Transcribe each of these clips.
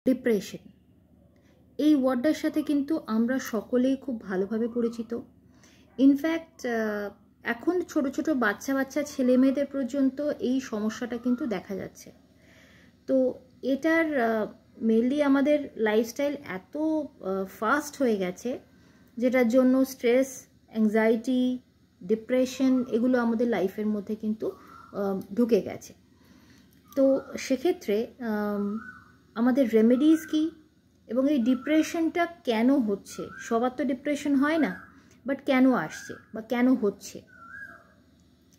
Depression, এই ওয়ার্ডটার সাথে কিন্তু আমরা সকলেই খুব ভালোভাবে পরিচিত। ইনফ্যাক্ট এখন ছোট ছোট বাচ্চা ছেলে মেয়েদের পর্যন্ত এই সমস্যাটা কিন্তু দেখা যাচ্ছে। তো এটার মেনলি আমাদের লাইফস্টাইল এত ফাস্ট হয়ে গেছে, যেটার জন্য স্ট্রেস, অ্যাংজাইটি, ডিপ্রেশন এগুলো আমাদের লাইফের মধ্যে কিন্তু ঢুকে গেছে। তো সেক্ষেত্রে আমাদের রেমেডিস কি, এবং এই ডিপ্রেশনটা কেন হচ্ছে? সবার তো ডিপ্রেশন হয় না, বাট কেন আসছে বা কেন হচ্ছে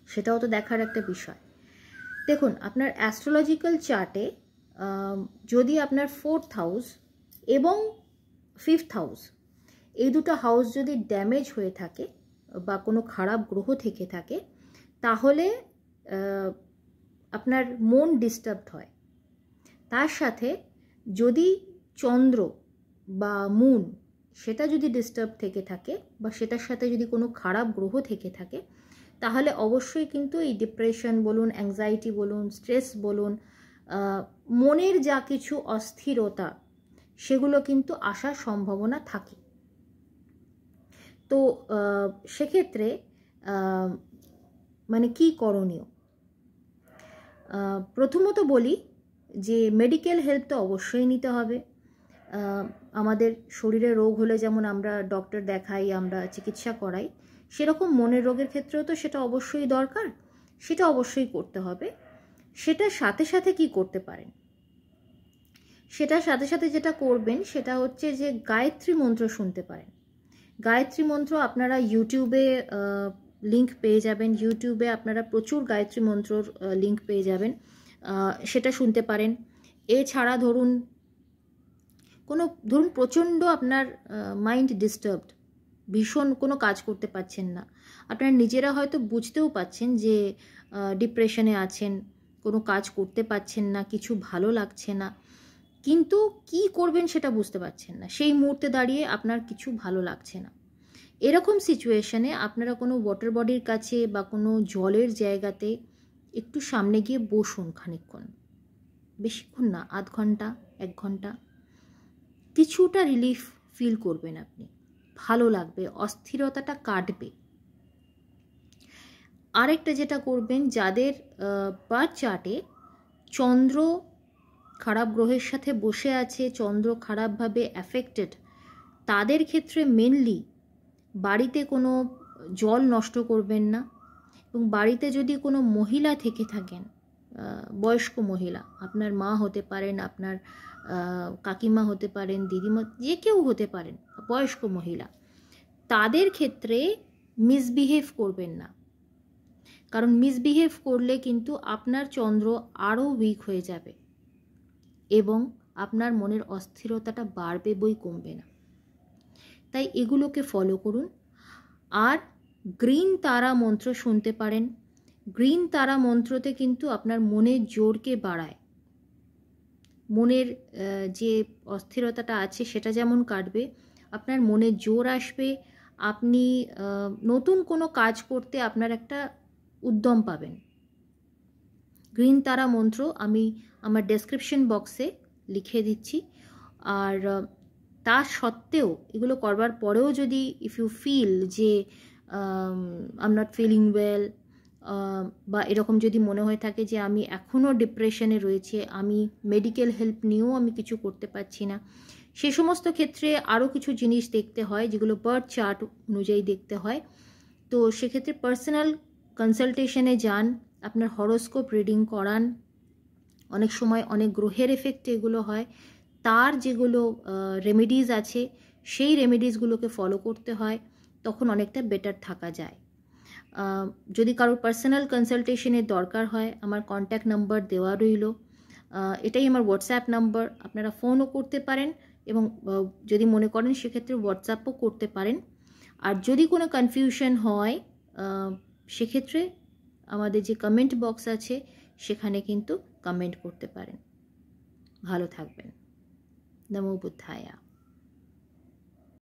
সেটাও তো দেখার একটা বিষয়। দেখুন, আপনার অ্যাস্ট্রোলজিক্যাল চার্টে যদি আপনার 4th হাউস এবং 5th হাউস, এই দুটো হাউস যদি ড্যামেজ হয়ে থাকে বা কোনো খারাপ গ্রহ থেকে থাকে, তাহলে আপনার মন ডিস্টার্বড হয়। তার সাথে যদি চন্দ্র বা মুন সেটা যদি ডিস্টার্ব থেকে থাকে বা সেটার সাথে যদি কোনো খারাপ গ্রহ থেকে থাকে, তাহলে অবশ্যই কিন্তু এই ডিপ্রেশন বলুন, অ্যাংজাইটি বলুন, স্ট্রেস বলুন, মনের যা কিছু অস্থিরতা সেগুলো কিন্তু আসার সম্ভাবনা থাকে। তো সেক্ষেত্রে মানে কি করণীয়? প্রথমত বলি যে মেডিকেল হেল্প তো অবশ্যই নিতে হবে। আমাদের শরীরে রোগ হলে যেমন আমরা ডক্টর দেখাই, আমরা চিকিৎসা করাই, সেরকম মনের রোগের ক্ষেত্রেও তো সেটা অবশ্যই দরকার, সেটা অবশ্যই করতে হবে। সেটার সাথে সাথে কি করতে পারেন? সেটার সাথে সাথে যেটা করবেন সেটা হচ্ছে যে গায়ত্রী মন্ত্র শুনতে পারেন। গায়ত্রী মন্ত্র আপনারা ইউটিউবে লিঙ্ক পেয়ে যাবেন, ইউটিউবে আপনারা প্রচুর গায়ত্রী মন্ত্রর লিঙ্ক পেয়ে যাবেন, সেটা শুনতে পারেন। এছাড়া ধরুন প্রচণ্ড আপনার মাইন্ড ডিস্টার্বড, ভীষণ কোনো কাজ করতে পারছেন না, আপনারা নিজেরা হয়তো বুঝতেও পাচ্ছেন যে ডিপ্রেশনে আছেন, কোনো কাজ করতে পারছেন না, কিছু ভালো লাগছে না, কিন্তু কি করবেন সেটা বুঝতে পারছেন না, সেই মুহূর্তে দাঁড়িয়ে আপনার কিছু ভালো লাগছে না। এরকম সিচুয়েশনে আপনারা কোনো ওয়াটার বডির কাছে বা কোনো জলের জায়গাতে একটু সামনে গিয়ে বসুন খানিকক্ষণ, বেশিক্ষণ না, আধ ঘন্টা 1 ঘন্টা, কিছুটা রিলিফ ফিল করবেন আপনি, ভালো লাগবে, অস্থিরতাটা কাটবে। আরেকটা যেটা করবেন, যাদের বার্থ চার্টে চন্দ্র খারাপ গ্রহের সাথে বসে আছে, চন্দ্র খারাপভাবে অ্যাফেক্টেড, তাদের ক্ষেত্রে মেনলি বাড়িতে কোনো জল নষ্ট করবেন না, এবং বাড়িতে যদি কোনো মহিলা থেকে থাকেন, বয়স্ক মহিলা, আপনার মা হতে পারেন, আপনার কাকিমা হতে পারেন, দিদিমা, যে কেউ হতে পারেন, বয়স্ক মহিলা, তাদের ক্ষেত্রে মিসবিহেভ করবেন না। কারণ মিসবিহেভ করলে কিন্তু আপনার চন্দ্র আরও উইক হয়ে যাবে এবং আপনার মনের অস্থিরতাটা বাড়বে, বই কমবে না। তাই এগুলোকে ফলো করুন। আর গ্রিন তারা মন্ত্র শুনতে পারেন। গ্রিন তারা মন্ত্রতে কিন্তু আপনার মনের জোরকে বাড়ায়, মনের যে অস্থিরতাটা আছে সেটা যেমন কাটবে, আপনার মনে জোর আসবে, আপনি নতুন কোনো কাজ করতে আপনার একটা উদ্যম পাবেন। গ্রিন তারা মন্ত্র আমি আমার ডেসক্রিপশন বক্সে লিখে দিচ্ছি। আর তা সত্ত্বেও এগুলো করবার পরেও যদি ইফ ইউ ফিল যে I am not feeling well, বা এরকম যদি মনে হয়ে থাকে যে আমি এখনও ডিপ্রেশনে রয়েছে, আমি মেডিকেল হেল্প নিয়েও আমি কিছু করতে পারছি না, সে সমস্ত ক্ষেত্রে আরও কিছু জিনিস দেখতে হয় যেগুলো বার্থ চার্ট অনুযায়ী দেখতে হয়। তো সেক্ষেত্রে পার্সোনাল কনসালটেশনে যান, আপনার হরোস্কোপ রিডিং করান। অনেক সময় অনেক গ্রহের এফেক্টে এগুলো হয়, তার যেগুলো রেমেডিজ আছে সেই রেমেডিসগুলোকে ফলো করতে হয়, তখন অনেকটা বেটার থাকা যায়। যদি কারোর পার্সোনাল কনসালটেশনের দরকার হয়, আমার কন্ট্যাক্ট নাম্বার দেওয়া রইল, এটাই আমার হোয়াটসঅ্যাপ নাম্বার, আপনারা ফোনও করতে পারেন এবং যদি মনে করেন সেক্ষেত্রে হোয়াটসঅ্যাপও করতে পারেন। আর যদি কোনো কনফিউশন হয় সেক্ষেত্রে আমাদের যে কমেন্ট বক্স আছে সেখানে কিন্তু কমেন্ট করতে পারেন। ভালো থাকবেন। নমো বুদ্ধায়া।